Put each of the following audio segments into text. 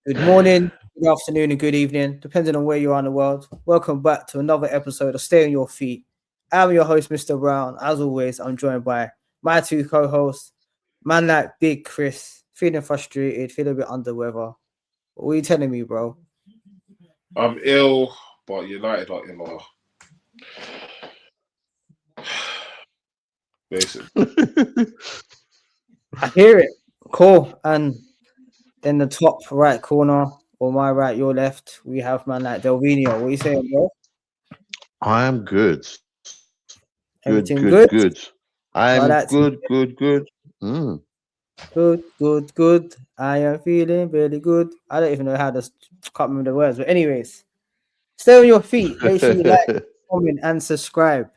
Good morning, good afternoon, and good evening, depending on where you are in the world. Welcome back to another episode of Stay on Your Feet. I'm your host, Mr. Brown. As always, I'm joined by my two co-hosts, man like Big Chris, feeling frustrated, feeling a bit under weather. What are you telling me, bro? I'm ill, but United are iller. Basically. I hear it. Cool. And in the top right corner, or my right, your left, we have man like Delvinho. What are you saying, bro? I am good. Everything Good. good? I I'm like to good. Mm. good. I am feeling really good. I don't even know how to can't remember the words, but anyways, stay on your feet. Make sure you like, comment, and subscribe.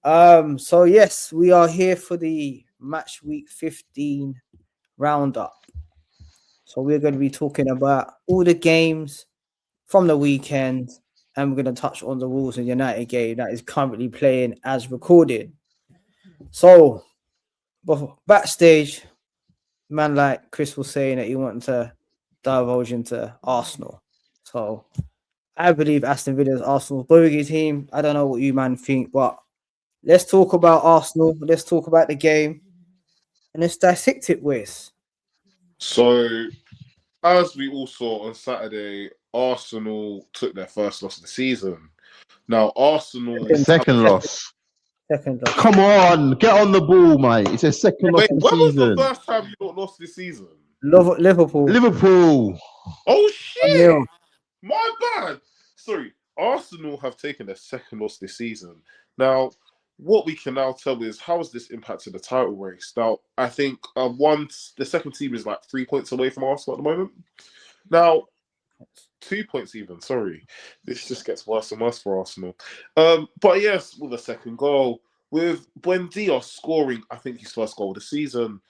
So yes, we are here for the match week 15 roundup. So we're going to be talking about all the games from the weekend, and we're going to touch on the Wolves and United game that is currently playing as recorded. So, but backstage, man like Chris was saying that he wanted to divulge into Arsenal. So I believe Aston Villa's Arsenal's bogey team. I don't know what you man think, but let's talk about Arsenal. Let's talk about the game and let's dissect it, Wes. So, as we all saw on Saturday, Arsenal took their first loss of the season. Now, Arsenal. Second loss. Second loss. Come on, get on the ball, mate. It's a second loss Wait, of the when was the season. first time you not lost this season? Liverpool. Liverpool. Oh, 1-0. shit! My bad. Sorry, Arsenal have taken their second loss this season. Now, what we can now tell is how has this impacted the title race? Now, I think the second team is like 3 points away from Arsenal at the moment. Now, 2 points even. Sorry, this just gets worse and worse for Arsenal. But yes, with a second goal, with Buendia scoring, I think his first goal of the season.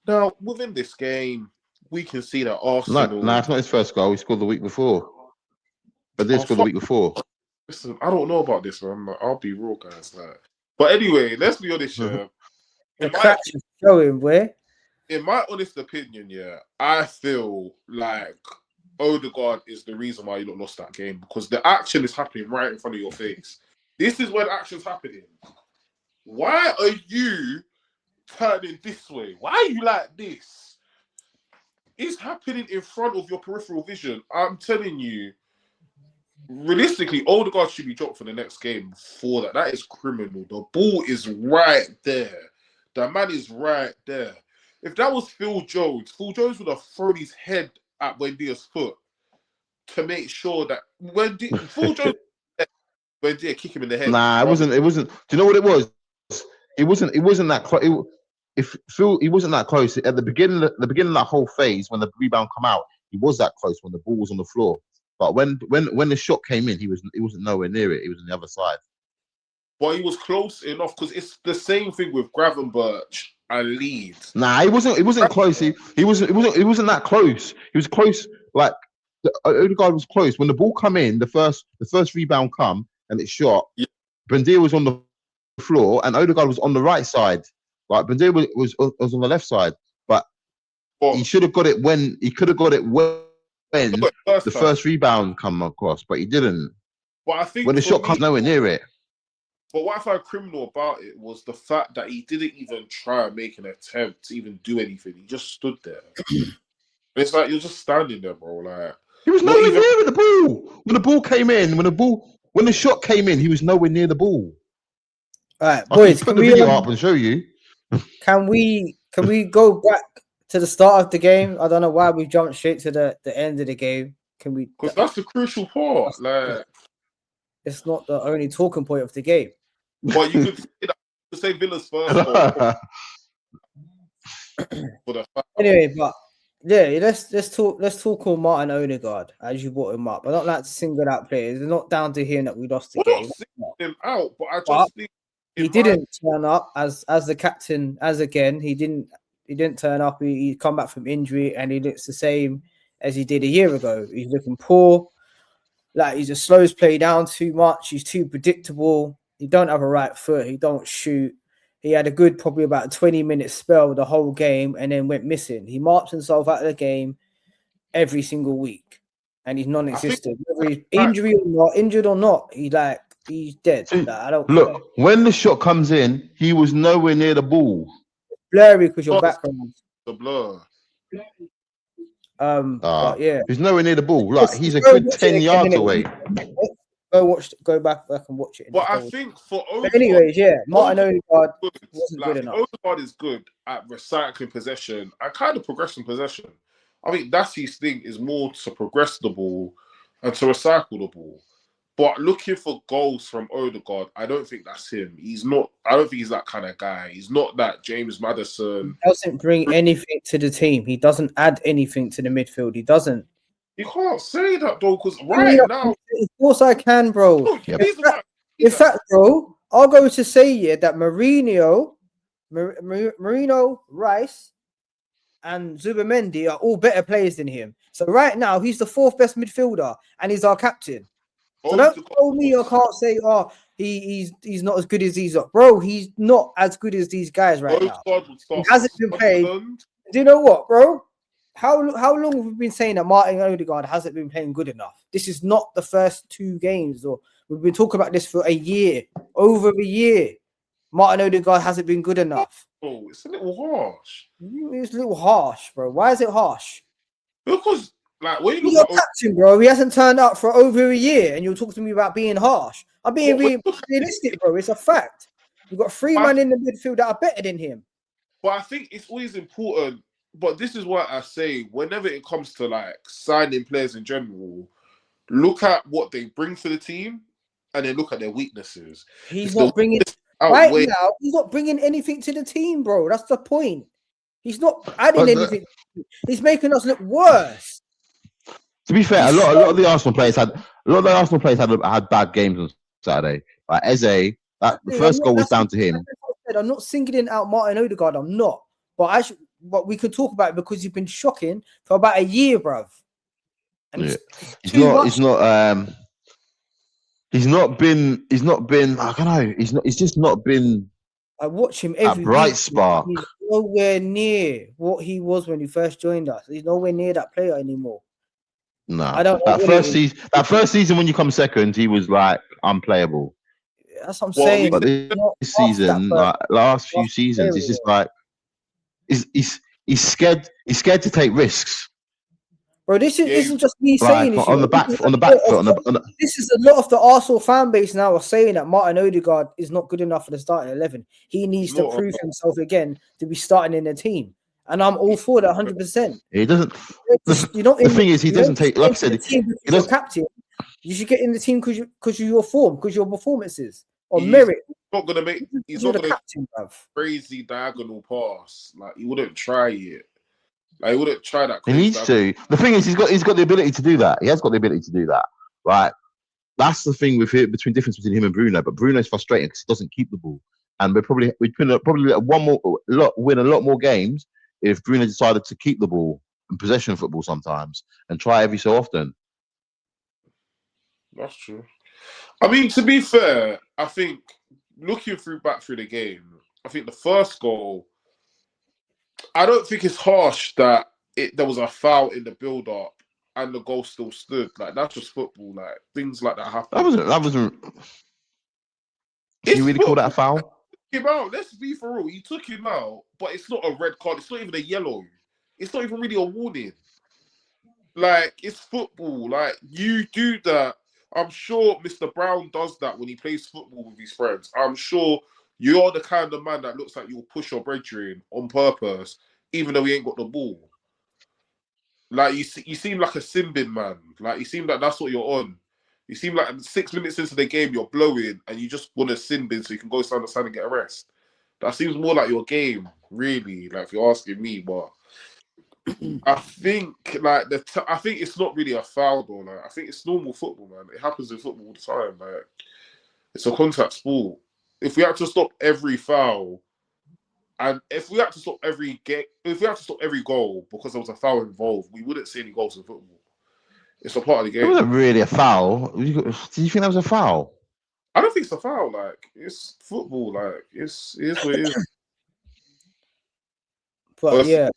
Now, within this game, we can see that Arsenal. No, it's not his first goal. He scored the week before. But did Oh, score the week before. listen, I don't know about this one. I'll be real, guys. But anyway, let's be honest here. The cracks is showing, where? In my honest opinion, yeah, I feel like Odegaard is the reason why you not lost that game because the action is happening right in front of your face. This is where the action's happening. Why are you turning this way? Why are you like this? It's happening in front of your peripheral vision. I'm telling you, realistically, Odegaard should be dropped for the next game for that. That is criminal. The ball is right there. The man is right there. If that was Phil Jones would have thrown his head at Buendia's foot to make sure that Phil Jones Buendia kick him in the head. Nah, it wasn't. Do you know what it was? It wasn't that close. If Phil, he wasn't that close at the beginning. Of that whole phase when the rebound come out, he was that close when the ball was on the floor. But when the shot came in, he wasn't nowhere near it. He was on the other side. But he was close enough because it's the same thing with Gravenberch and Leeds. Nah, he wasn't close. He wasn't that close. He was close. Like Odegaard was close when the ball come in. The first rebound come and it shot. Yeah. Buendia was on the floor and Odegaard was on the right side. Like Buendia was on the left side, but he should have got it when he could have got it when the first rebound come across, but he didn't. But I think when the shot comes nowhere near it. But what I found criminal about it was the fact that he didn't even try and make an attempt to even do anything. He just stood there. It's like you're just standing there, bro. Like he was nowhere near the ball. When the ball came in, when the shot came in, he was nowhere near the ball. All right, boys, put the video up and show you. Can we go back to the start of the game? I don't know why we jumped straight to the end of the game. Can we? Because that's the crucial part. Like, it's not the only talking point of the game. But you could say Villa's first goal. Anyway, but yeah, let's talk on Martin Odegaard as you brought him up. I don't like to single out players. It's not down to him that we lost the game. Not him out, but I just think he didn't turn up as the captain. As again, he didn't turn up. He come back from injury and he looks the same as he did a year ago. He's looking poor. Like he just slows play down too much. He's too predictable. He don't have a right foot. He don't shoot. He had a good probably about 20-minute spell the whole game and then went missing. He marked himself out of the game. every single week, and he's non-existent. Whether he's like, injured or not, he's dead. So, Like, I don't care. look, when the shot comes in, he was nowhere near the ball. Blurry because your background. the blur. But yeah, He's nowhere near the ball. Like he's a Go good watch it 10 again, yards innit? away. Go back and watch it. But I think for But Odegaard, anyways, yeah, Martin Odegaard good. wasn't Like, good enough. Odegaard is good at recycling possession and kind of progressing possession. I think that's his thing, is more to progress the ball and to recycle the ball. But looking for goals from Odegaard, I don't think that's him. He's not. I don't think he's that kind of guy. He's not that James Maddison. He doesn't bring anything to the team. He doesn't add anything to the midfield. He doesn't. You can't say that though, because right now, of course I can, bro. Yep. In fact, bro, I'll go to say that Marino, Rice, and Zubamendi are all better players than him. So right now he's the fourth best midfielder, and he's our captain. So don't tell me I can't say, he's not as good as these are. Bro, he's not as good as these guys right now. He hasn't been played. Do you know what, bro? How long have we been saying that Martin Odegaard hasn't been playing good enough? This is not the first 2 games, or we've been talking about this for a year, over a year. Martin Odegaard hasn't been good enough. Oh, it's a little harsh. It's a little harsh, bro. Why is it harsh? Because like when you He's look your captain, bro. He hasn't turned up for over a year, and you're talking to me about being harsh. I'm being realistic, bro. It's a fact. You've got 3 men in the midfield that are better than him. But I think it's always important. But this is what I say, whenever it comes to like signing players in general, look at what they bring to the team and then look at their weaknesses. He's not bringing anything to the team, bro. That's the point. He's not adding anything. He's making us look worse. To be fair, a lot of the Arsenal players had bad games on Saturday. Like Eze, the first goal was down to him. I'm not singling out Martin Odegaard. I'm not, but we could talk about it because he's been shocking for about a year, bruv. And he's not been. I don't know. He's just not been. I watch him every bright week. spark. He's nowhere near what he was when he first joined us. He's nowhere near that player anymore. No, I don't. That first season when you come second, he was like unplayable. That's what I'm saying. But this season, like last few seasons, it's just like he's scared. He's scared to take risks. Bro, this isn't just me saying this. On the back foot. This is a lot of the Arsenal fan base now are saying that Martin Odegaard is not good enough for the starting 11. He needs to prove himself again to be starting in the team. And I'm all for that 100%. He doesn't. The thing is, he doesn't take. Like I said, he's captain. You should get in the team because of your form, because your performances or merit. Not gonna make. He's not gonna crazy diagonal pass. Like he wouldn't try it. Like he wouldn't try that. He needs to. The thing is, he's got the ability to do that. He has got the ability to do that. Right. That's the thing with him, difference between him and Bruno. But Bruno's frustrating because he doesn't keep the ball, and we'd probably win a lot more games if Bruno decided to keep the ball and possession football sometimes and try every so often. That's true. I mean, to be fair, I think looking back through the game, I think the first goal, I don't think it's harsh that there was a foul in the build-up and the goal still stood. Like that's just football. Like things like that happen. That wasn't. Can you really call that a foul? Him out. Let's be for real. You took him out, but it's not a red card. It's not even a yellow. It's not even really a warning. Like it's football. Like you do that. I'm sure Mr. Brown does that when he plays football with his friends. I'm sure you're the kind of man that looks like you'll push your brethren on purpose, even though he ain't got the ball. Like you seem like a Simbin man. Like you seem like that's what you're on. You seem like 6 minutes into the game you're blowing and you just want to Simbin so you can go stand aside and get a rest. That seems more like your game, really. Like if you're asking me, but I think like I think it's not really a foul though. Like I think it's normal football, man. It happens in football all the time. Like it's a contact sport. If we had to stop every foul, and if we had to stop every goal because there was a foul involved, we wouldn't see any goals in football. It's a part of the game. It wasn't really a foul. Did you think that was a foul? I don't think it's a foul. Like it's football. Like it is what it is. But Honestly, yeah,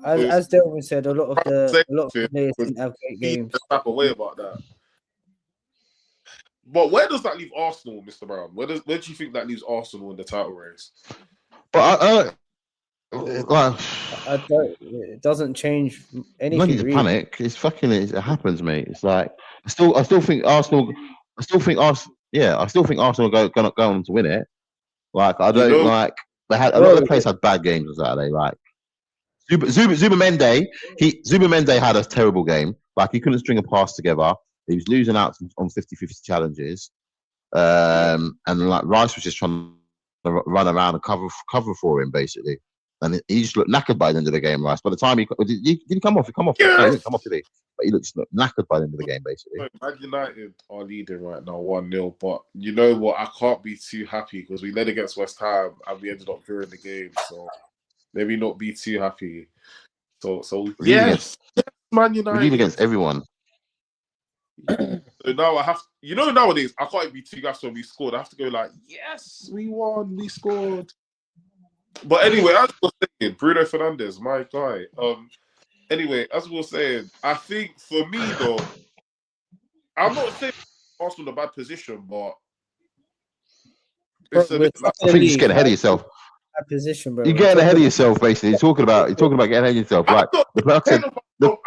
as Delvin said, a lot of the players was didn't have great he games. the type of way about that. But where does that leave Arsenal, Mr. Brown? Where do you think that leaves Arsenal in the title race? But like, I don't. It doesn't change no anything need to really. panic. It's fucking. It happens, mate. It's like I still think Arsenal. I still think Arsenal. Yeah, I still think Arsenal gonna go on to win it. Like I You don't know, like. They had a lot of Bro, the players had bad games on Saturday. Like Zubamende, Zubamende had a terrible game. Like he couldn't string a pass together. He was losing out on 50-50 challenges. And like Rice was just trying to run around and cover for him basically. And he just looked knackered by the end of the game, Rice. By the time did he come off? He come off? No, he didn't come off today. But he looked knackered by the end of the game, basically. Man United are leading right now 1-0. But you know what? I can't be too happy because we led against West Ham and we ended up drawing the game. So maybe not be too happy. So yes, Man We lead United. against everyone. So now I have, nowadays I can't be too gassed when we scored. I have to go like, yes, we won, we scored. But anyway, as we were saying, Bruno Fernandes, my guy. Anyway, as we were saying, I think for me though, I'm not saying Arsenal in a bad position, but it's a bit like, I think you're just getting ahead of yourself. That position, bro. You're getting ahead of yourself, basically. You're talking about getting ahead of yourself. Like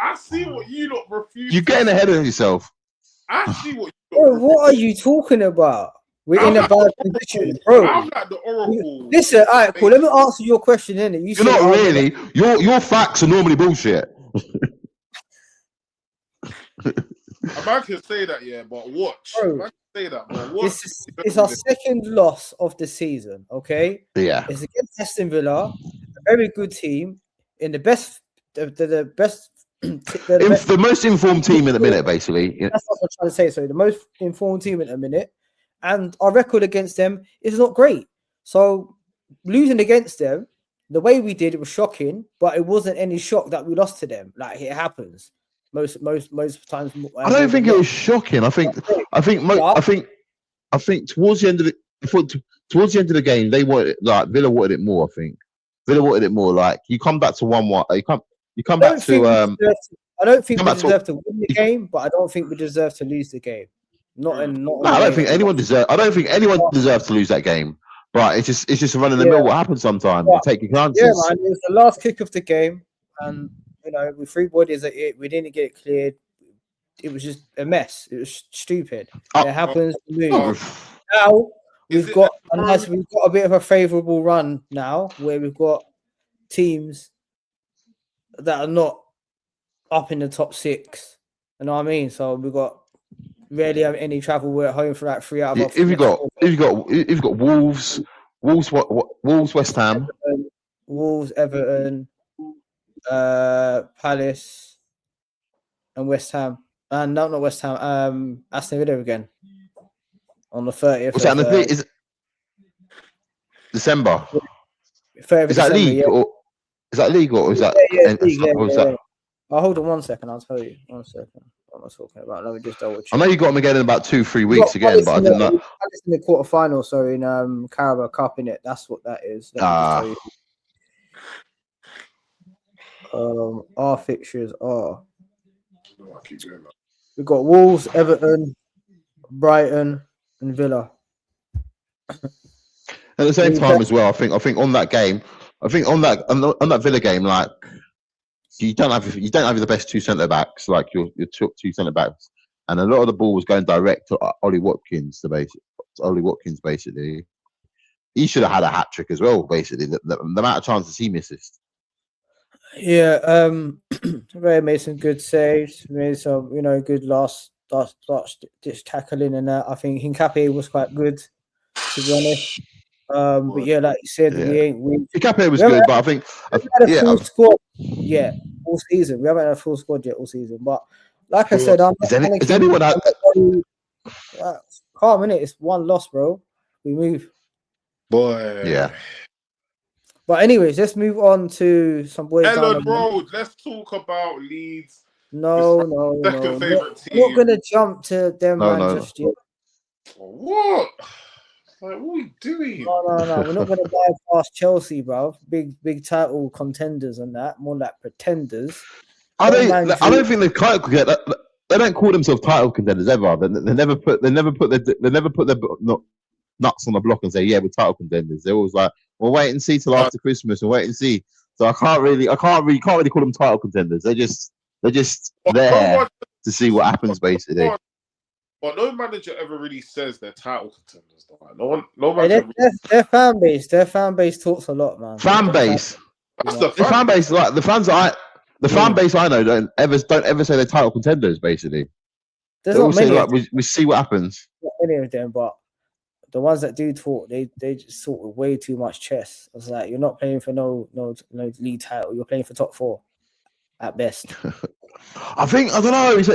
I see what you lot refuse. You're getting ahead of yourself. I see what you Bro, what are you talking about? We're in a bad position, bro. I'm like the oracle. Listen, all right, cool. Let me answer your question, innit? You're not really. Your facts are normally bullshit. A man can say that, yeah, but watch. Bro, a man can say that, but watch. It's our second loss of the season, okay? Yeah. It's against Aston Villa, a very good team, in the best, the best. The most informed team in the minute, basically. Yeah. That's what I'm trying to say. So the most informed team in a minute, and our record against them is not great. So losing against them, the way we did, it was shocking, but it wasn't any shock that we lost to them. Like it happens most times. I don't think it was shocking. I think towards the end of the game, they wanted like Villa wanted it more. I think Villa wanted it more. Like you come back to 1-1. You come back to. I don't think we deserve to win the game, but I don't think we deserve to lose the game. I don't think anyone deserves to lose that game. But it's just a run in the mill. What happens sometimes? You take your chances. Yeah, man. It was the last kick of the game, and with 3 bodies at it, we didn't get it cleared. It was just a mess. It was stupid. It happens to move. Now we've got a bit of a favourable run now, where we've got teams that are not up in the top 6. You know what I mean? So we've got rarely have any travel. We're at home for like 3 out of 4. If you've got Wolves, West Ham, Wolves, Everton, Palace, and West Ham. And not West Ham. Aston Villa again on the 30th. What's that? Is December? 30th is that December, league or is that league or is that? Yeah. Oh, hold on 1 second. I'll tell you. 1 second. What am I talking about? Let me just double check. I know you got them again in about 2-3 weeks again, but I didn't know. Palace in the quarterfinal, so in Carabao Cup, in it. That's what that is. Let me just tell you. Our fixtures are. We've got Wolves, Everton, Brighton, and Villa. At the same time as well, I think on that game, on that Villa game, like you don't have the best 2 centre backs, like your 2 centre backs, and a lot of the ball was going direct to Ollie Watkins. Basically, he should have had a hat trick as well. Basically, the amount of chances he misses. Yeah, Ray made some good saves, made some, good last ditch tackling, and that. I think Hincapié was quite good, to be honest. But yeah, like you said, Hincapié was good, but I think we haven't had a full squad yet all season. We haven't had a full squad yet all season. But like I said, has anyone had? Calm, innit? It's 1 loss, bro. We move, boy. Yeah. But anyways, let's move on to some boys. Ellen Road. Let's talk about Leeds. No. Second favorite team. I'm not gonna jump to them, just yet. What? Like, what are we doing? No. We're not gonna buy past Chelsea, bro. Big title contenders and that. More like pretenders. I No man don't think they've title contenders. They don't call themselves title contenders ever. They never put their nuts on the block and say, yeah, we're title contenders. They're always like, we'll wait and see till after Christmas and wait and see. So I can't really call them title contenders. They're just But there to see what happens, basically. But no manager ever really says they're title contenders. Though. No manager. Their fan base talks a lot, man. Fan base. That's the fan base. Like the fan base I know don't ever say they're title contenders. Basically, there's they not all say many. like we see what happens. Not many of them, but the ones that do talk, they just talk with way too much chess. It's like you're not playing for no league title. You're playing for top 4 at best. I don't know. It's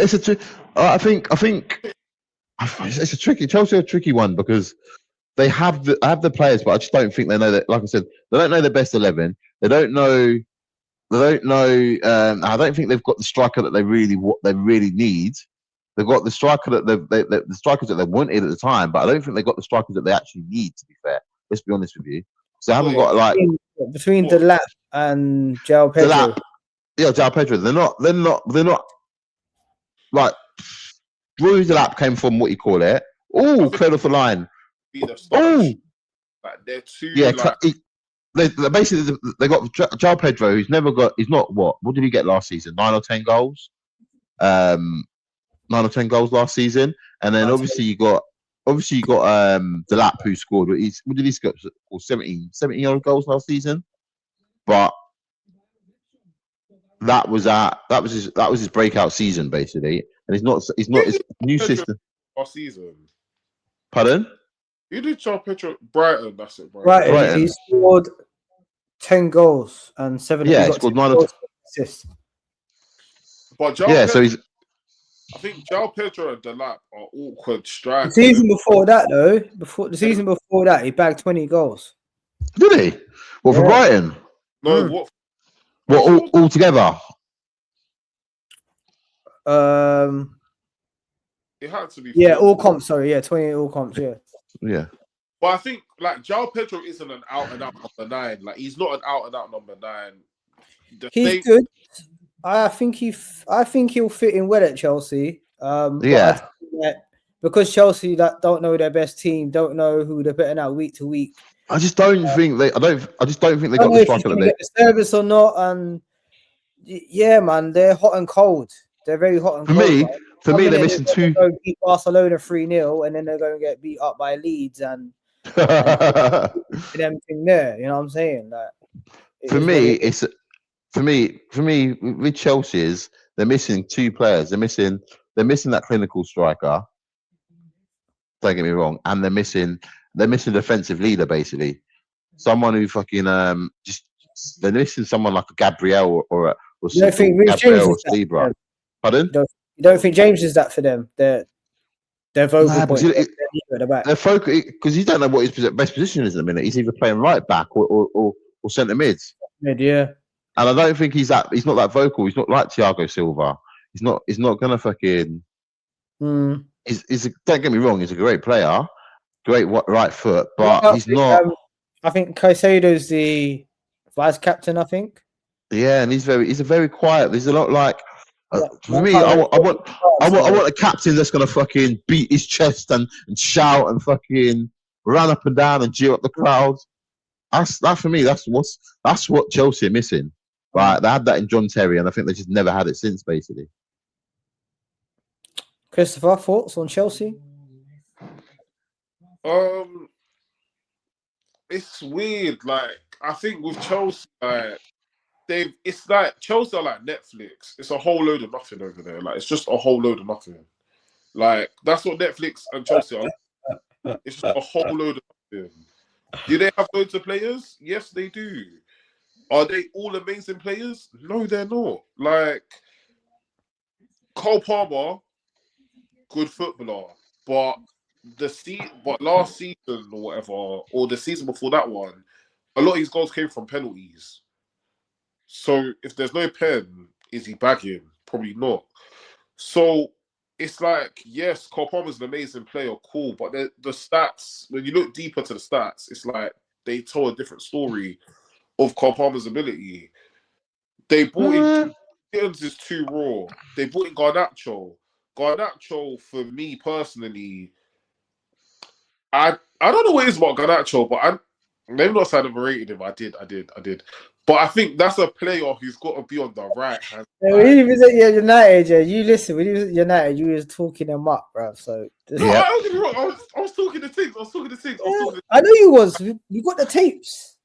a tricky. Chelsea are a tricky one because they have the players, but I just don't think they know that. Like I said, they don't know the best 11. They don't know. I don't think they've got the striker that they really need. They've got the striker that the strikers that they wanted at the time, but I don't think they've got the strikers that they actually need. To be fair, let's be honest with you. So I haven't got like between the Lap and João Pedro. Yeah, João Pedro. They're not like Drew Delap came from what you call it. Oh, clear off the line. Oh, like they're too. Yeah, like, they basically they got João Pedro, who's never got. He's not what? What did he get last season? 9 or 10 goals. 9 or 10 goals last season, and then obviously you got Delap who scored. What did he score? 17 odd goals last season, but that was his breakout season basically, and he's not his new system last season. Pardon? You did João Pedro Brighton. That's it, Brighton. He scored 10 goals and 7. Yeah, he scored 9 assists. But so he's. I think João Pedro and Delap are awkward strikers. The season before that, though, he bagged 20 goals. Did he? What for Brighton? No, what all together? It had to be. Yeah, all comps. Sorry, 20 all comps. Yeah. Yeah. But I think like João Pedro isn't an out and out number 9. Like he's not an out and out number 9. He's good. I think he'll fit in well at Chelsea. Because Chelsea that don't know their best team, don't know who they're putting out week to week. I just don't think they. I just don't think they got the striker that they get the service or not. And yeah, man, they're hot and cold. They're very hot and cold. For me, they're missing 2. Go beat Barcelona 3-0, and then they're going to get beat up by Leeds and them thing there. You know what I'm saying? Like, for me, with Chelsea, they're missing 2 players. They're missing that clinical striker. Don't get me wrong, and they're missing a defensive leader, basically. Someone who fucking they're missing someone like a Gabriel or you don't think Gabriel or Libra. Pardon? You don't think James is that for them? They're vocal point. They're focal because you don't know what his best position is at the minute. He's either playing right back or centre mid. Yeah. And I don't think he's not that vocal. He's not like Thiago Silva. He's not gonna fucking. Don't get me wrong. He's a great player, great right foot, but he's not. I think Caicedo's the vice captain. I think. Yeah, and he's a very quiet. There's a lot like. For me, I want a captain that's gonna fucking beat his chest and shout and fucking run up and down and cheer up the crowd. That for me, that's what Chelsea are missing. Right, they had that in John Terry, and I think they just never had it since, basically. Christopher, thoughts on Chelsea? It's weird. Like I think with Chelsea, it's like Chelsea are like Netflix. It's a whole load of nothing over there. Like it's just a whole load of nothing. Like that's what Netflix and Chelsea are. It's just a whole load of nothing. Do they have loads of players? Yes, they do. Are they all amazing players? No, they're not. Like Cole Palmer, good footballer, but last season or whatever, or the season before that one, a lot of his goals came from penalties. So if there's no pen, is he bagging? Probably not. So it's like, yes, Cole Palmer's an amazing player, cool, but the stats, when you look deeper to the stats, it's like they tell a different story of Cole Palmer's ability. They brought in Gittins is too raw. They brought in Garnacho. Garnacho, for me personally, I don't know what it is about Garnacho, but I maybe not saying overrated him. I did. But I think that's a player who's got to be on the right hand Yeah, side. when you was at United, yeah, you listen. When you was at United, you was talking them up, bro. So No, Yeah. I don't get me wrong. I was talking to things. I know you was. You got the tapes.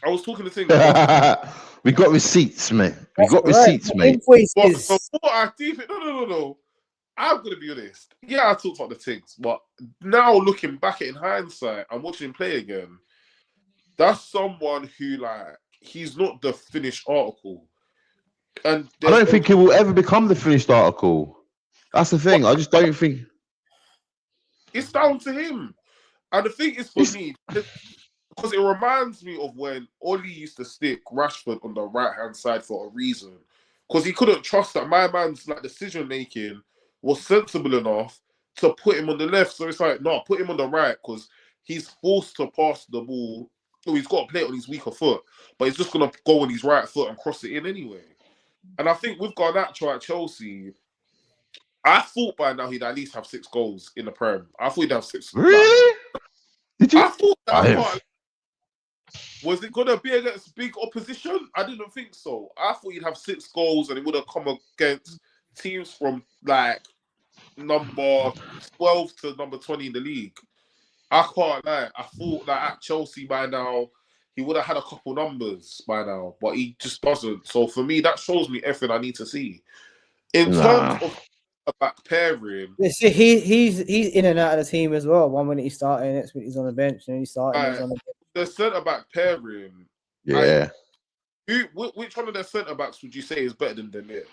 I was talking to things. But We got receipts, mate. We That's got right. receipts, mate. Invoices. before I deep it, no. I'm gonna be honest. Yeah, I talked about the things, but now looking back at it in hindsight, I'm watching him play again. That's someone who, like, he's not the finished article, and I don't think he will ever become the finished article. That's the thing. I just don't think. it's down to him. And the thing is, for me, because it reminds me of when Oli used to stick Rashford on the right hand side for a reason, because he couldn't trust that my man's like decision making was sensible enough to put him on the left. So it's like, no, put him on the right because he's forced to pass the ball. So he's got to play it on his weaker foot, but he's just gonna go on his right foot and cross it in anyway. And I think with Garnacho at Chelsea, I thought by now he'd at least have 6 goals in the Prem. I thought he'd have 6. Really? Did you? I thought that. I I have. thought, was it gonna be against big opposition? I didn't think so. I thought he'd have 6 goals and it would have come against teams from like number 12 to number 20 in the league. I can't lie. I thought that at Chelsea by now he would have had a couple numbers by now, but he just doesn't. So for me, that shows me everything I need to see. In terms of a back pairing, Yeah, see, he's in and out of the team as well. 1 minute he's starting, next minute he's on the bench, and he's starting. He's on the bench. the centre back pairing. Yeah. Which one of their centre backs would you say is better than Delvinho?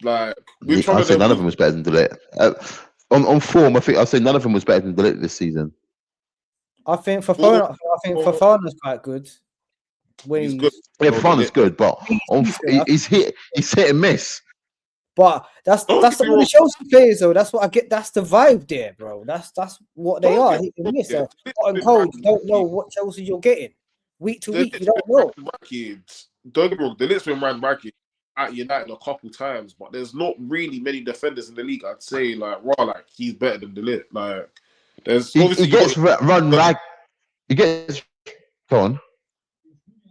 Like, which one I'd of say them? none of them was better than Delete. On form, I think I'd say none of them was better than Delete this season. I think Fofana's quite good. When He's good. Yeah, Fofana's good, but he's hit and miss. But that's Don't the get me only wrong. Chelsea players though. That's what I get. That's the vibe there, bro. That's what they Don't are. get Hit and me miss. wrong, Hot and cold. You don't know what Chelsea you're getting. Week to week, you don't know. Don't get me wrong. The Leeds been ran ragged at United a couple times, but there's not really many defenders in the league. I'd say like he's better than Delete. Like there's He obviously gets run rag. He gets go on.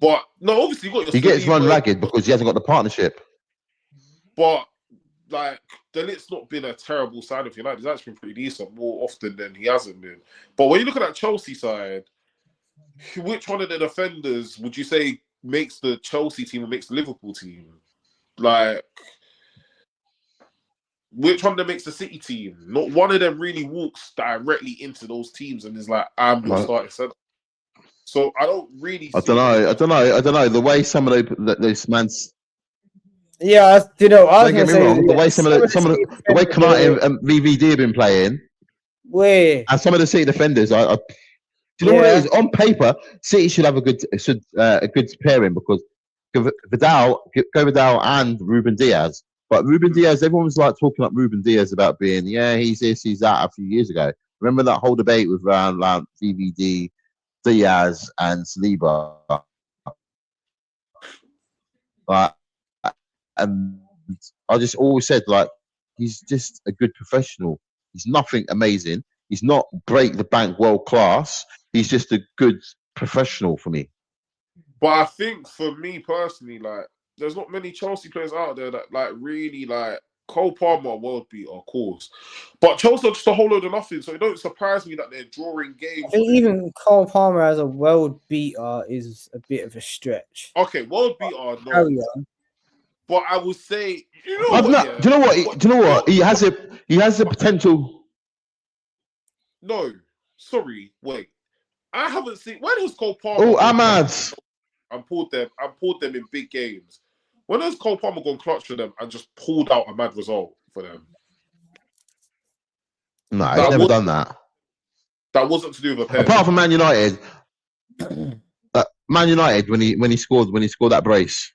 But no, obviously you got your. He gets run ragged because he hasn't got the partnership. But like Delit's not been a terrible side of United. He's actually been pretty decent more often than he hasn't been. But when you look at that Chelsea side, which one of the defenders would you say makes the Chelsea team or makes the Liverpool team? Like, which one of them makes the City team? Not one of them really walks directly into those teams and is like, I'm your starting centre. So I don't really. I don't know. The way some of those man's. Yeah, you know, I was don't get me say, wrong. The way the way Kanate and VVD have been playing, and some of the City defenders, do you know what it is? On paper, City should have a good pairing because Vidal and Ruben Diaz. But Ruben Diaz, everyone was like talking up Ruben Diaz about being, he's this, he's that a few years ago. Remember that whole debate with around VVD, Diaz, and Saliba. And I just always said, like, he's just a good professional. He's nothing amazing. He's not break the bank world class. He's just a good professional for me. But I think for me personally, like, there's not many Chelsea players out there that like really like Cole Palmer, world beater, of course. But Chelsea are just a whole load of nothing, so it don't surprise me that they're drawing games. I think even Cole Palmer as a world beater is a bit of a stretch. Okay, world beater, no. But I would say, do you know what? He has the potential. No, sorry, wait. I haven't seen. When has Cole Palmer? Oh, Ahmad. I pulled them in big games. When has Cole Palmer gone clutch for them and just pulled out a mad result for them? No, he's never done that. That wasn't to do with a pair. Apart from Man United. Man United when he scored that brace.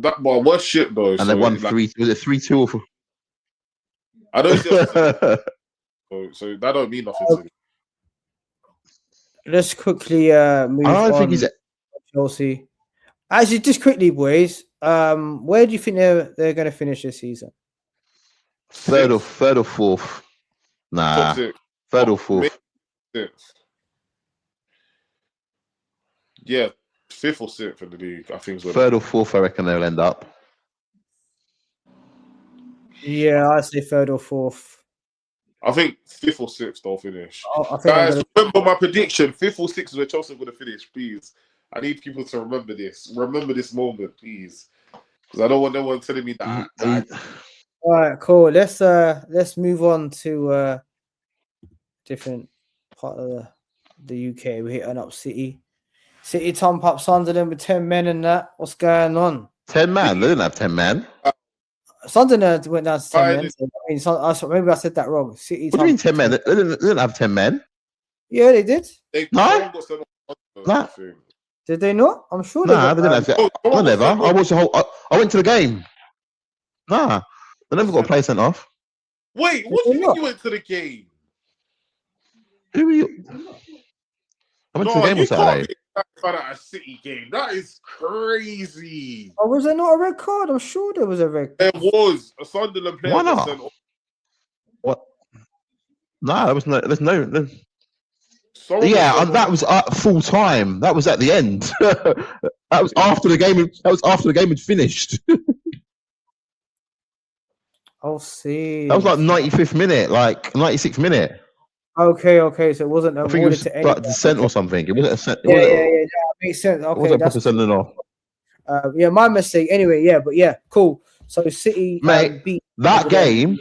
That was shit though. And So they won like, 3. Was it 3-2 or 4? I don't see us. So that don't mean nothing to me. Let's quickly move I don't on. think he's. Chelsea. Actually, just quickly, boys. Where do you think they're going to finish this season? Third or fourth. Nah. Top 6. Third or fourth. Sixth. Yeah, 5th or 6th in the league. I think. Third or fourth, I reckon they'll end up. Yeah, I say third or fourth. I think 5th or 6th they'll finish. I think Guys, remember my prediction. 5th or 6th is where Chelsea are going to finish. Please, I need people to remember this. Remember this moment, please, because I don't want no one telling me that. All right, cool. Let's move on to different part of the UK. We're hitting up City. City thump up Sunderland with 10 men and that. What's going on? 10 man. They didn't have 10 man. Sunderland went down to 10 men. So, maybe I said that wrong. City. What do you mean 10 men? They didn't have 10 men. Yeah, they did. No. Nah. Did they not? I'm sure. Nah, they didn't have. I never. I watched the whole. I went to the game. Nah, they never got a play sent off. Wait, what do you mean you went to the game? Who are you? I went to the game on Saturday. At a City game. That is crazy. Oh, was there not a red card? I'm sure there was a red card. There was a Sunderland player. Why not? What? Nah, there was no. There's no. Yeah, and that was full time. That was at the end. That was after the game. That was after the game had finished. I'll see. That was like 95th minute, like 96th minute. Okay. So it wasn't I think it was to like dissent or something. It wasn't a sent. Yeah, makes sense. Okay, it wasn't proper sending off. Yeah, my mistake. Anyway, yeah, but yeah, cool. So City Mate, beat that game.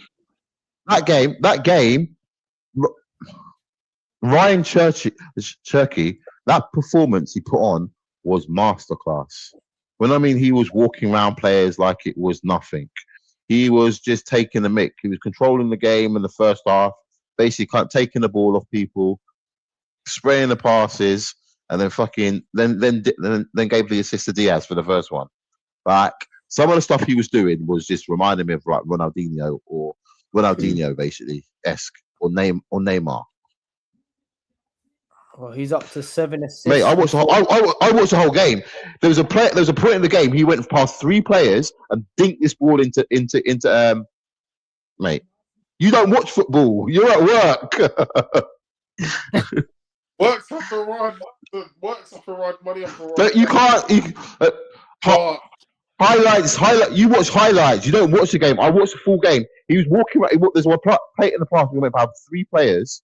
Ryan Cherky, that performance he put on was masterclass. When I mean he was walking around players like it was nothing. He was just taking the mick. He was controlling the game in the first half, basically taking the ball off people, spraying the passes, and then then gave the assist to Diaz for the first one. Like some of the stuff he was doing was just reminding me of like Ronaldinho basically esque or Neymar. Well, he's up to 7 assists. Mate, I watched the whole game. There was a point in the game he went past 3 players and dinked this ball into mate. You don't watch football. You're at work. Works up for run. Money up for run. But you can't. Highlights. You watch highlights. You don't watch the game. I watched the full game. He was walking around. There's one plate in the pass. We went past 3 players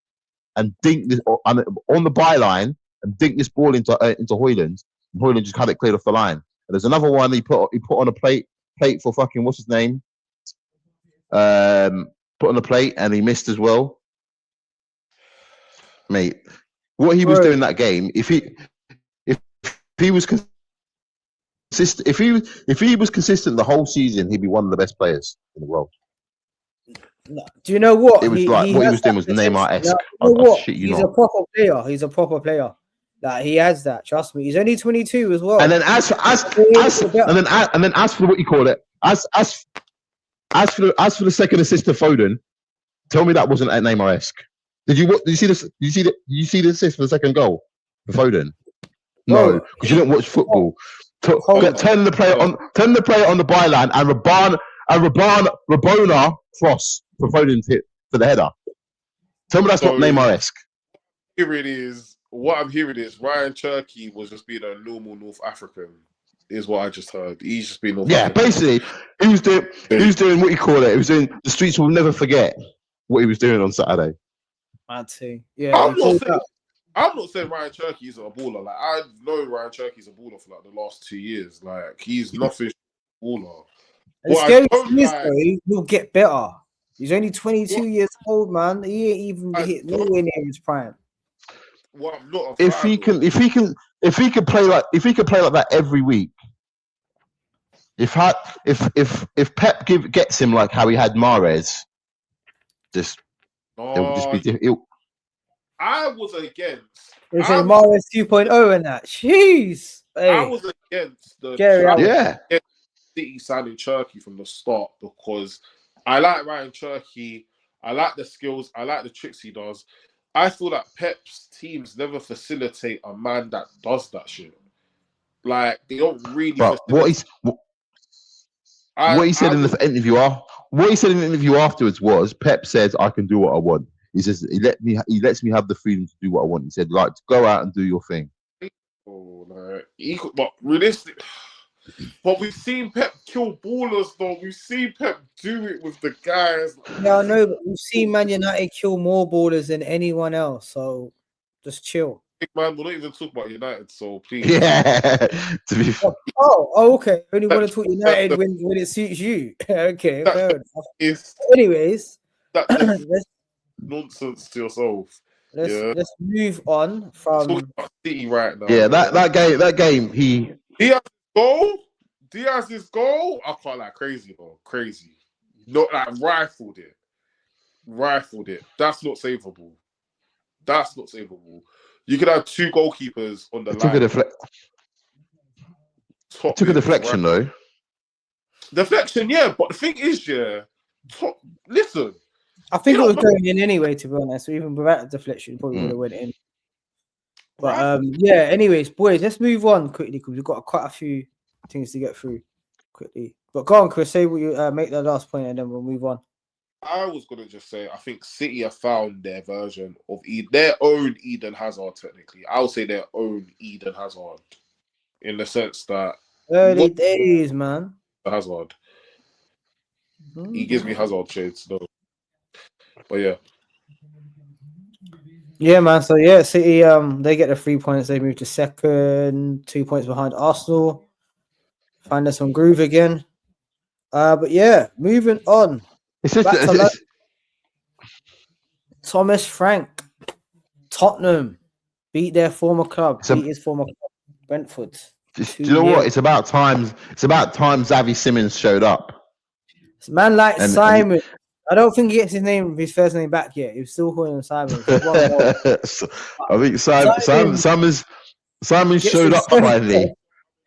and dinked this on the byline and dinked this ball into Højlund. And Højlund just had it cleared off the line. And there's another one he put on a plate for fucking what's his name? Put on a plate and he missed as well. Mate, what he was doing that game, if he was consistent, if he was consistent the whole season, he'd be one of the best players in the world. Do you know what? It was what he was doing was Neymar-esque. He's a proper player. He's a proper player. Like he has that. Trust me. He's only 22 as well. And then as for what you call it, as for the second assist to Foden, tell me that wasn't at Neymar-esque. Did you see this? Did you see the assist for the second goal for Foden? No, because you don't watch football. Turn the player on the byline and Rabona cross for Foden's hit for the header. Tell me that's not Neymar-esque. What I'm hearing is Ryan Cherky was just being a normal North African. Is what I just heard. He's just being North African. Basically, he was doing what you call it. He was doing the streets will never forget what he was doing on Saturday. I'd say, yeah. I'm not saying Ryan Cherky is a baller. Like I know Ryan Cherky's a baller for like the last 2 years. Like he's nothing baller. The scary thing is, though, he'll get better. He's only 22 years old, man. He ain't even hit nowhere near his prime. Well, I'm not. If he can play like that every week. If Pep gets him like how he had Mahrez, it will just be difficult. I was against. It's a Mahrez 2.0 and that. Jeez. Hey. I was against the City signing Cherky from the start because I like Ryan Cherky. I like the skills. I like the tricks he does. I feel that Pep's teams never facilitate a man that does that shit. Like they don't really. But what he said in the interview, what he said in the interview afterwards was, Pep says, "I can do what I want." He says he lets me have the freedom to do what I want. He said, "Like, go out and do your thing." Oh, no. But realistic. But we've seen Pep kill ballers, though. We've seen Pep do it with the guys. Yeah, I know, but we've seen Man United kill more ballers than anyone else. So just chill. Big man, we're not even talking about United, so please. Yeah. To be Okay. Only want to talk United when it suits you. Okay, fair enough. Anyways, nonsense to yourself. Let's move on from City right now. Yeah, that game, Diaz's goal. I can't like crazy, bro. Crazy. Not like rifled it. That's not savable. You could have two goalkeepers on the line. Took a deflection though. Deflection, yeah. But the thing is, listen. I think it was going in anyway, to be honest. So even without the deflection, it probably would have went in. But anyways, boys, let's move on quickly because we've got quite a few things to get through quickly. But go on, Chris, say what you make the last point and then we'll move on. I was gonna just say I think City have found their version of their own Eden Hazard. Technically, I would say their own Eden Hazard, in the sense that early days, man. Hazard. He gives me Hazard shades, though. But yeah. Yeah, man. So City they get the 3 points. They move to second, 2 points behind Arsenal. Find us some groove again. But yeah, moving on. Thomas Frank, Tottenham beat their former club. Beat his former club, Brentford. Do you know what? It's about time Xavi Simons showed up. It's a man like Simon. I don't think he gets his first name back yet. He's still calling him Simon. I think Simon showed up finally.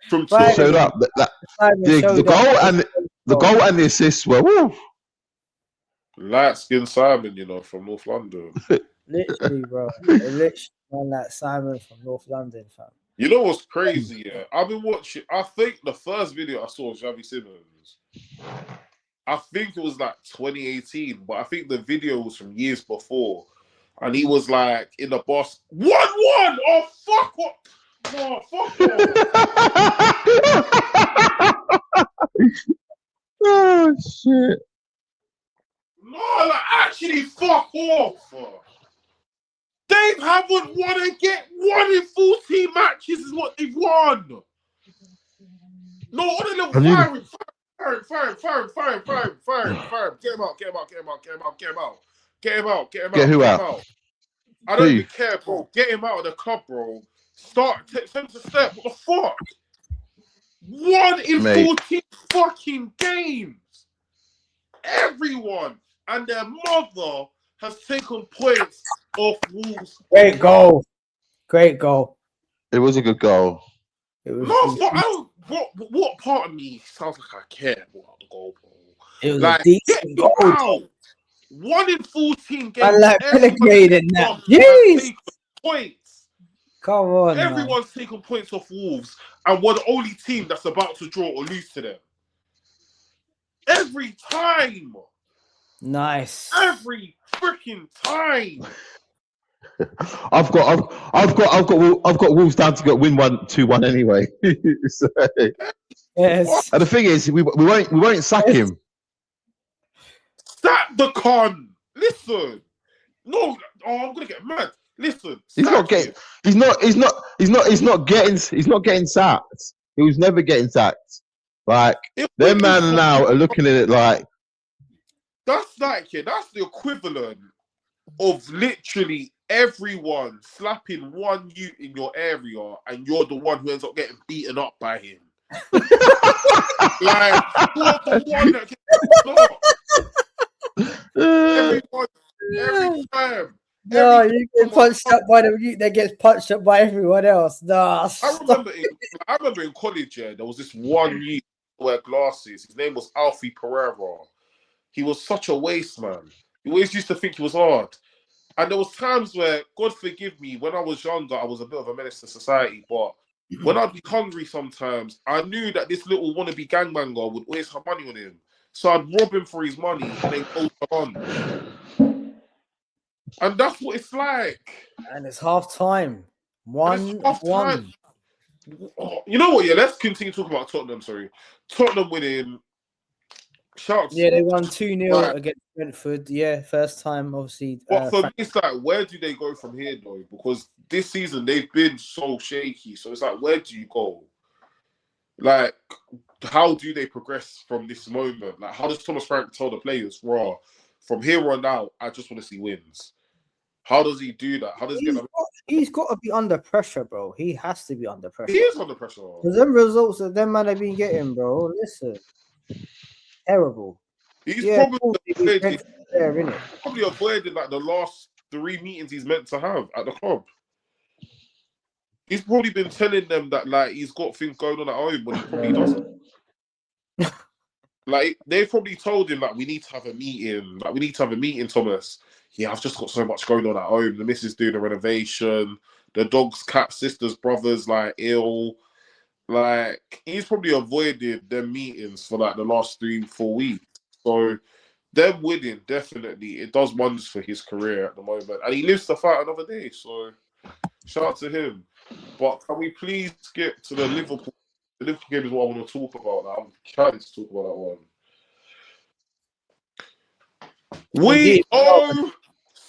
Showed up. The goal and the assist were woo. Light skinned Simon, from North London. Literally, bro. Literally man like Simon from North London, fam. You know what's crazy? Yeah, I've been watching. I think the first video I saw of Xavi Simons, I think it was like 2018, but I think the video was from years before, and he was like in the boss 1-1. Oh fuck! What? No, fuck off. Oh shit! No, like actually, fuck off. They haven't won and get 1 in 14 matches is what they've won. No, on a little fire. Get him out. Get who out? I don't even care, bro. Get him out of the club, bro. Send to step. What the fuck? 1 in 14 fucking games. Everyone and their mother has taken points off Wolves. Great goal. It was a good goal. What part of me sounds like I care about the goal, bro? It was like, a decent goal. Out. 1 in 14 games. I like relegated now. Jeez. Points. Come on. Everyone's taking points off Wolves, and we're the only team that's about to draw or lose to them. Every time. Nice. Every freaking time. I've got Wolves down to win 2-1 anyway. So, yes. And the thing is, we won't sack him. Sack the con. Listen. No. Oh, I'm gonna get mad. Listen. He's not getting sacked. He was never getting sacked. Like their man now are looking at it like that's the equivalent of literally everyone slapping one youth in your area and you're the one who ends up getting beaten up by him. Like you're the one that gets every time. No, you get punched up by the youth that gets punched up by everyone else. Nah. I remember in college, there was this one youth wear glasses. His name was Alfie Pereira. He was such a waste man. He always used to think he was hard. And there was times where, God forgive me, when I was younger, I was a bit of a menace to society. But when I'd be hungry sometimes, I knew that this little wannabe gangbanger would always have money on him. So I'd rob him for his money and then go to lunch. And that's what it's like. And it's half time. And it's half time. Oh, you know what? Yeah, let's continue talking about Tottenham. Sorry. Tottenham winning. Shouts. Yeah, they won 2-0 against Brentford. Yeah, first time, obviously. But for me, it's like, where do they go from here, though? Because this season, they've been so shaky. So it's like, where do you go? Like, how do they progress from this moment? Like, how does Thomas Frank tell the players, raw, from here on out, I just want to see wins? How does he do that? How does he's got to be under pressure, bro. He has to be under pressure. He is under pressure. Because them results that them man have been getting, bro, listen. Terrible. He's probably avoided like the last 3 meetings he's meant to have at the club. He's probably been telling them that like he's got things going on at home when he probably doesn't. Like they've probably told him that we need to have a meeting. Like we need to have a meeting, Thomas. Yeah, I've just got so much going on at home. The missus doing a renovation. The dog's cat sisters, brothers like ill. Like he's probably avoided them meetings for like the last 3-4 weeks. So them winning definitely it does wonders for his career at the moment, and he lives to fight another day. So shout out to him. But can we please skip to the Liverpool? The Liverpool game is what I want to talk about. Now. I'm trying to talk about that one. We owe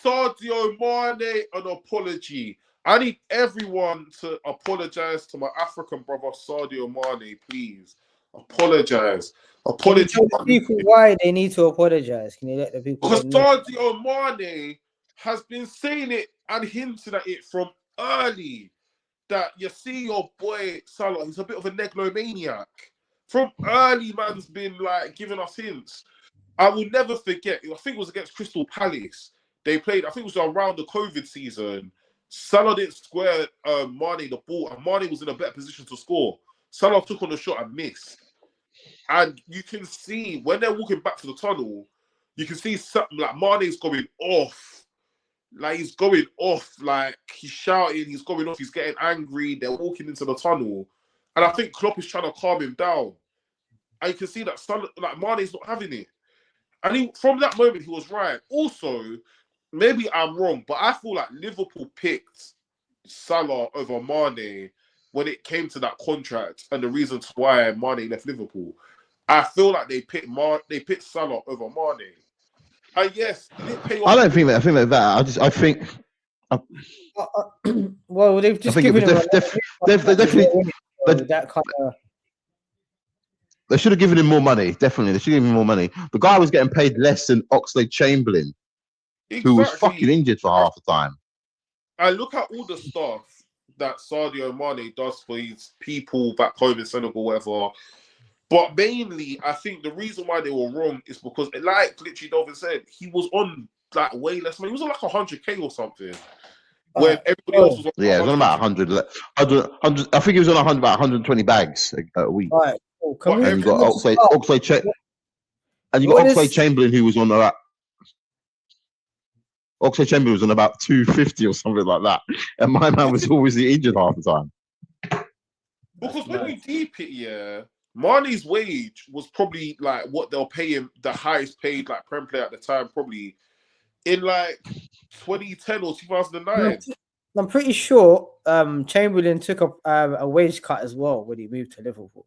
Sadio Mane an apology. I need everyone to apologize to my African brother Sadio Mane, please. Apologize. Apologize. Can you tell the people why they need to apologize? Can you let the people know? Because Sadio Mane has been saying it and hinting at it from early. That you see your boy Salah, he's a bit of a neglomaniac. From early, man's been like giving us hints. I will never forget. I think it was against Crystal Palace. They played. I think it was around the COVID season. Salah didn't square Mane the ball, and Mane was in a better position to score. Salah took on the shot and missed. And you can see when they're walking back to the tunnel, you can see something like Mane's going off. Like he's going off, like he's shouting, he's going off, he's getting angry. They're walking into the tunnel, and I think Klopp is trying to calm him down. And you can see that Salah, like Mane's not having it. And from that moment, he was right. Also, maybe I'm wrong, but I feel like Liverpool picked Salah over Mane when it came to that contract and the reasons why Mane left Liverpool. I feel like they picked Salah over Mane. And yes, did it pay off? I don't think that. I think like that. I think. Well, they've just given him. They've definitely. That kind of. They should have given him more money. Definitely, they should have given him more money. The guy was getting paid less than Oxlade-Chamberlain, who was fucking injured for half the time. And look at all the stuff that Sadio Mane does for his people back home in Senegal, whatever. But mainly, I think the reason why they were wrong is because, like literally Delvin said, he was on like way less money. He was on like 100K or something. When everybody else was on it was on about 100. I think he was on about 120 bags a week. Right. Cool. And you got Oxlade-Chamberlain who was on about. Oxlade-Chamberlain was on about 250 or something like that, and my man was always injured half the time. Because when you deep it, yeah. Mane's wage was probably like what they'll pay him, the highest paid like Prem player at the time, probably in like 2010 or 2009. I'm pretty sure Chamberlain took a wage cut as well when he moved to Liverpool.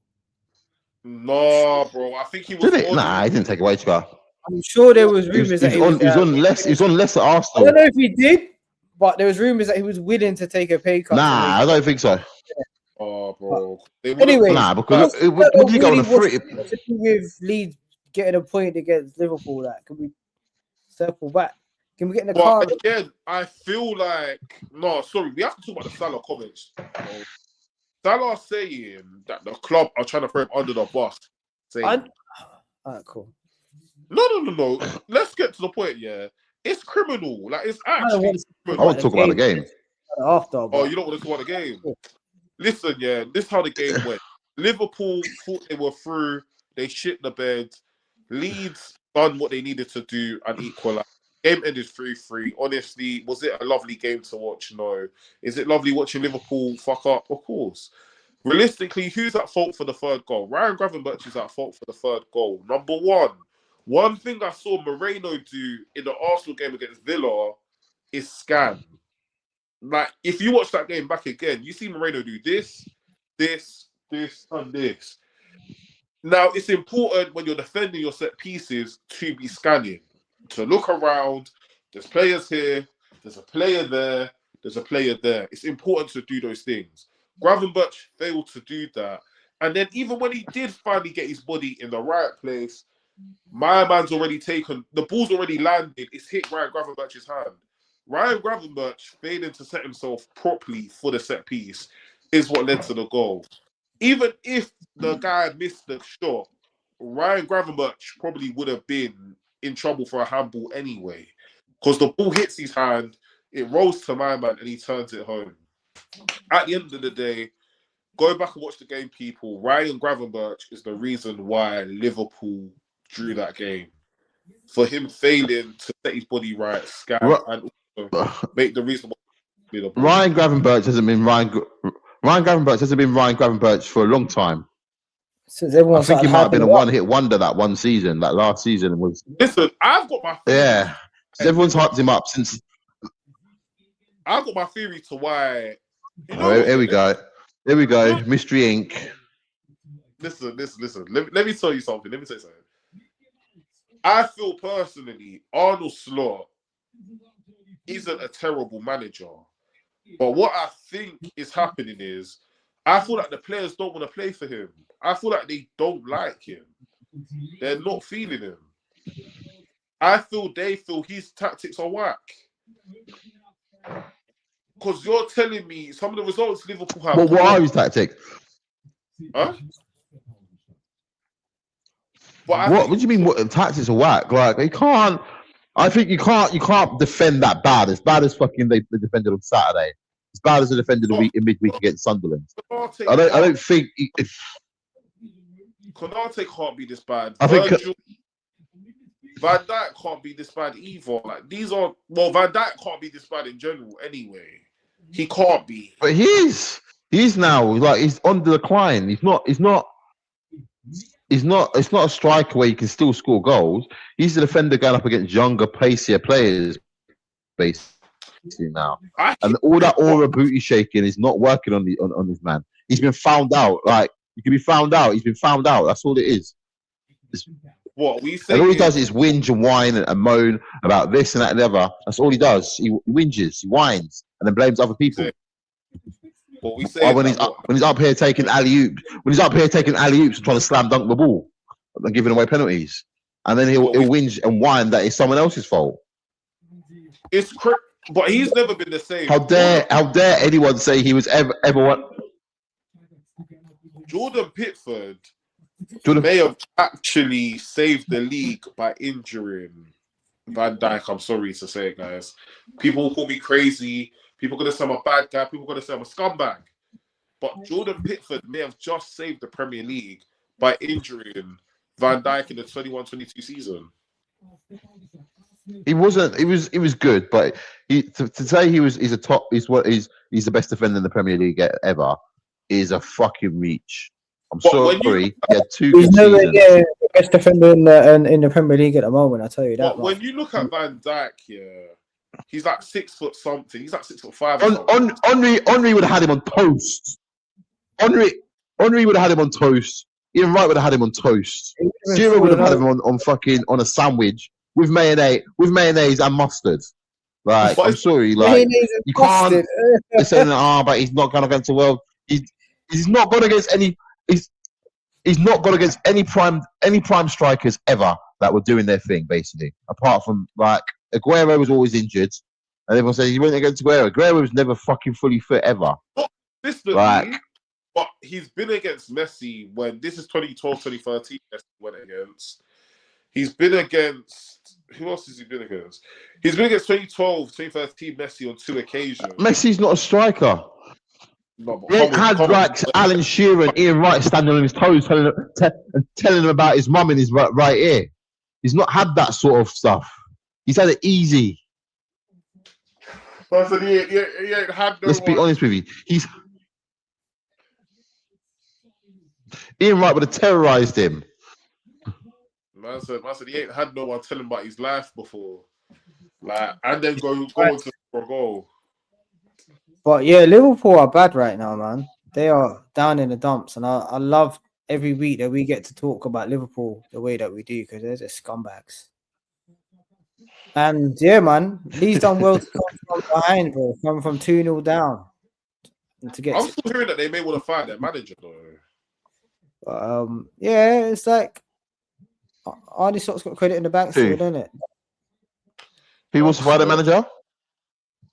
No, bro. I think he was. Did it? Nah, he didn't take a wage cut. I'm sure there was rumors that he was on less. He's on less at Arsenal. I don't know if he did, but there was rumors that he was willing to take a pay cut. Nah, I don't think so. Oh, bro. Anyway, because what did you go on a free? With Leeds getting a point against Liverpool, that can we circle back? Can we get in the car? Again, I feel like we have to talk about the Salah comments. Salah saying that the club are trying to throw him under the bus. Alright, cool. No. Let's get to the point. Yeah, it's criminal. Like it's actually. I want to talk about the game. After, you don't want to talk about the game. Listen, yeah, this is how the game went. Liverpool thought they were through. They shit the bed. Leeds done what they needed to do and equalize. Game ended 3-3. Honestly, was it a lovely game to watch? No. Is it lovely watching Liverpool fuck up? Of course. Realistically, who's at fault for the third goal? Ryan Gravenberch is at fault for the third goal. Number one. One thing I saw Moreno do in the Arsenal game against Villa is scam. Like, if you watch that game back again, you see Moreno do this, and this. Now, it's important when you're defending your set pieces to be scanning, to look around. There's players here, there's a player there, there's a player there. It's important to do those things. Gravenberch failed to do that. And then even when he did finally get his body in the right place, my man's already taken, the ball's already landed, it's hit Ryan Gravenberch's hand. Ryan Gravenberch failing to set himself properly for the set piece is what led to the goal. Even if the guy missed the shot, Ryan Gravenberch probably would have been in trouble for a handball anyway. Because the ball hits his hand, it rolls to my man, and he turns it home. At the end of the day, go back and watch the game, people. Ryan Gravenberch is the reason why Liverpool drew that game. For him failing to set his body right, scan, and also make the reason why Ryan Gravenberch hasn't been Ryan Gravenberch for a long time. Since everyone I think he started might have been a hyping him up. one-hit wonder that one season. That last season was. Listen, I've got my theory. Yeah, everyone's hyped him up since. I've got my theory to why. Here we go. Here we go. Mystery Inc. Listen. Let me tell you something. I feel personally, Arnold Slot isn't a terrible manager. But what I think is happening is, I feel like the players don't want to play for him. I feel like they don't like him. They're not feeling him. I feel they feel his tactics are whack. Because you're telling me some of the results Liverpool have. Well, what are his tactics? Huh? What do you mean? What tactics are whack? Like you can't. I think you can't defend that bad. As bad as fucking they defended on Saturday. As bad as they defended the week in midweek against Sunderland. I don't think. Konate can't be this bad. I think Van Dijk can't be this bad either. Like Van Dijk can't be this bad in general anyway. He can't be. But he's now like he's on the decline. It's not a striker where you can still score goals. He's the defender going up against younger, pacier players, basically now. And all that aura booty shaking is not working on this man. He's been found out. Like you can be found out. He's been found out. That's all it is. What we say, and all he does is whinge and whine and moan about this and that and the other. That's all he does. He whinges, he whines, and then blames other people. What we say when he's up here taking alley-oops, and trying to slam dunk the ball and giving away penalties, and then he'll whinge and whine that it's someone else's fault. But he's never been the same. How dare anyone say he was ever one? Jordan Pickford may have actually saved the league by injuring Van Dijk. I'm sorry to say it, guys. People will call me crazy. People are going to say I'm a bad guy. People are going to say I'm a scumbag. But Jordan Pickford may have just saved the Premier League by injuring Van Dijk in the 21-22 season. He wasn't. He was good, but to say he's the best defender in the Premier League ever is a fucking reach. I'm sorry. He had two good seasons. The best defender in the Premier League at the moment. I tell you that. But when you look at Van Dijk, he's like 6 foot something. He's like 6'5". Henry would have had him on toast. Henry would have had him on toast. Ian Wright would have had him on toast. Zero would have had him on a sandwich with mayonnaise and mustard. Like, I'm sorry, like you can't say but he's not gone against the world. He's not gone against any. He's not gone against any prime strikers ever that were doing their thing, basically. Apart from like Aguero was always injured, and everyone says he went against Aguero. Aguero was never fucking fully fit ever. But he's been against Messi when this is 2012, 2013. Messi went against. He's been against. Who else has he been against? He's been against 2012, 2013 Messi on 2 occasions. Messi's not a striker. No, but He ain't had come on. like Alan Shearer and Ian Wright standing on his toes, telling him about his mum in his right ear. He's not had that sort of stuff. He's had it easy. Person, he ain't had no Let's be one. honest with you. Ian Wright would have terrorized him. Man said he ain't had no one tell him about his life before. Like, and then go on to for a goal. But yeah, Liverpool are bad right now, man. They are down in the dumps, and I love every week that we get to talk about Liverpool the way that we do because they're just scumbags. And yeah, man, Leeds done well to come from behind, bro. Come from 2-0 down. And to get I'm still hearing that they may want to fire their manager though. yeah, it's like Arnie Slot's got credit in the bank still, doesn't it? Who wants to fire the manager?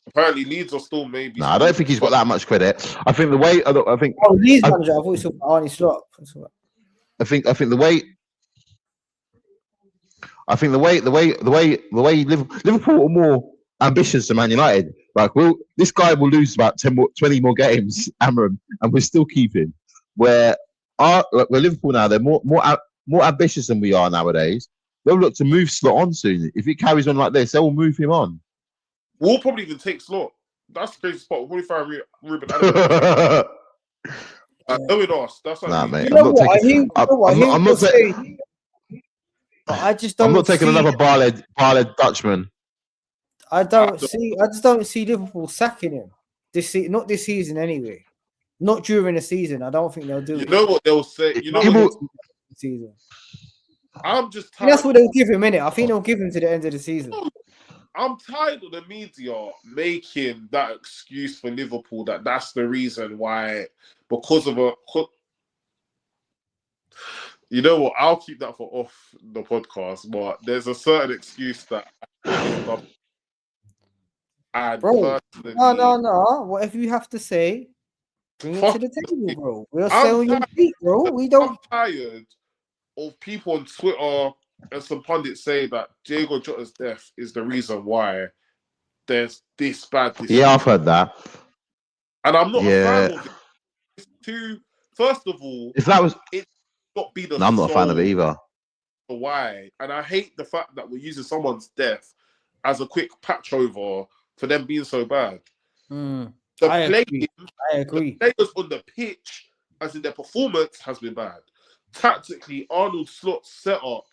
Apparently, Leeds are still maybe. No, I don't think he's got that much credit. I think the way I think. Oh, Leeds manager. I thought you said Arnie Slot. I think the way. I think the way Liverpool are more ambitious than Man United. Like, this guy will lose about 20 more games, Amram, and we're still keeping. Where Liverpool now, they're more ambitious than we are nowadays. They'll look to move Slot on soon. If he carries on like this, they will move him on. We'll probably even take Slot. That's the crazy spot. We'll probably fire Ruben. No, we lost. That's nah, mate. I'm not saying. I just don't. I'm not taking another Barled Dutchman. I just don't see Liverpool sacking him not this season anyway. Not during the season. I don't think they'll do it. You know what they'll say? You know what season. I'm just tired. That's what they'll give him, innit? I think they'll give him to the end of the season. I'm tired of the media making that excuse for Liverpool that's the reason why, because of you know what? I'll keep that for off the podcast, but there's a certain excuse that bro, no. Whatever you have to say, bring it to the table, bro. We'll stay on your feet, bro. I'm tired of people on Twitter and some pundits say that Diego Jota's death is the reason why there's this bad. I've heard that. And I'm not a fan of it. First of all, if that was it not be the I'm not a fan of it either. Why? And I hate the fact that we're using someone's death as a quick patch over for them being so bad. I agree. The players on the pitch, as in their performance, has been bad. Tactically, Arnold Slot's setup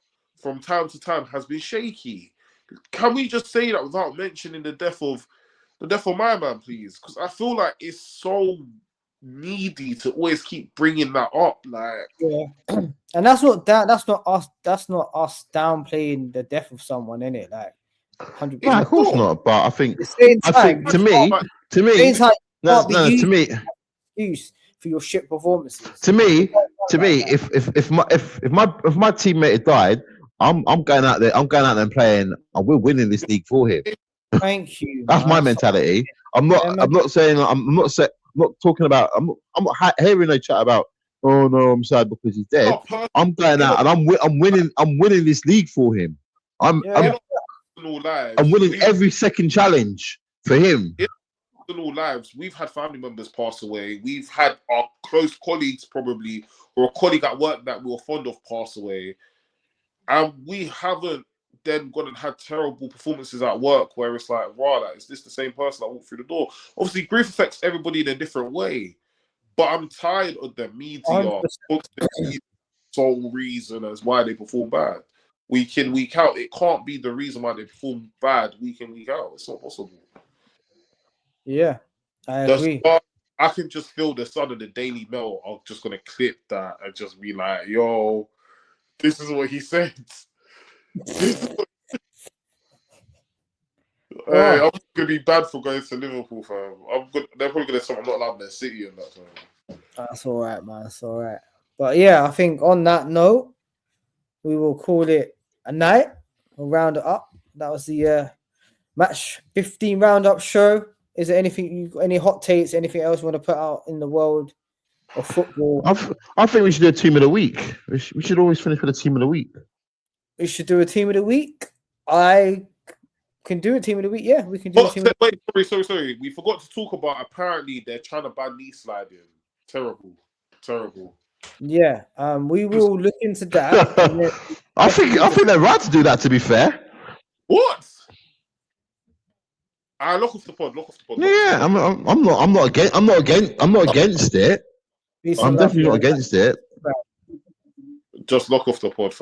from time to time has been shaky. Can we just say that without mentioning the death of my man, please? Because I feel like it's so needy to always keep bringing that up. Like, and that's not us. That's not us downplaying the death of someone, innit? Like, 100%. No, of course not. But I think to me, excuse for your shit performances. To me, if my teammate had died, I'm going out there. I'm going out there and playing, and we're winning this league for him. Thank you. That's my mentality. I'm not talking about. I'm not hearing no chat about. Oh no, I'm sad because he's dead. I'm going out and I'm winning this league for him. I'm winning every second challenge for him. In all lives, we've had family members pass away. We've had our close colleagues, probably, or a colleague at work that we were fond of, pass away, and we haven't then gone and had terrible performances at work where it's like, wow, is this the same person that walked through the door? Obviously, grief affects everybody in a different way, but I'm tired of the media sole reason as why they perform bad. Week in, week out, it can't be the reason why they perform bad week in, week out. It's not possible. Yeah, I agree. I can just feel the son of the Daily Mail are just going to clip that and just be like, yo, this is what he said. Hey, I'm going to be bad for going to Liverpool, fam. They're probably going to say I'm not allowed in their city and that, fam. That's all right, man. That's all right. But yeah, I think on that note, we will call it a night. We'll round it up. That was the match 15 roundup show. Is there any hot takes, anything else you want to put out in the world of football? I think we should do a team of the week. We should always finish with a team of the week. We should do a team of the week. I Can do it team of the week. Yeah, we can do it team of the week. Wait, sorry. We forgot to talk about. Apparently, they're trying to ban knee sliding. Terrible. Yeah, we will look into that. And then I think they're right to do that. To be fair. What? Lock off the pod. Yeah, I'm not against it. I'm definitely not against it. Just lock off the pod for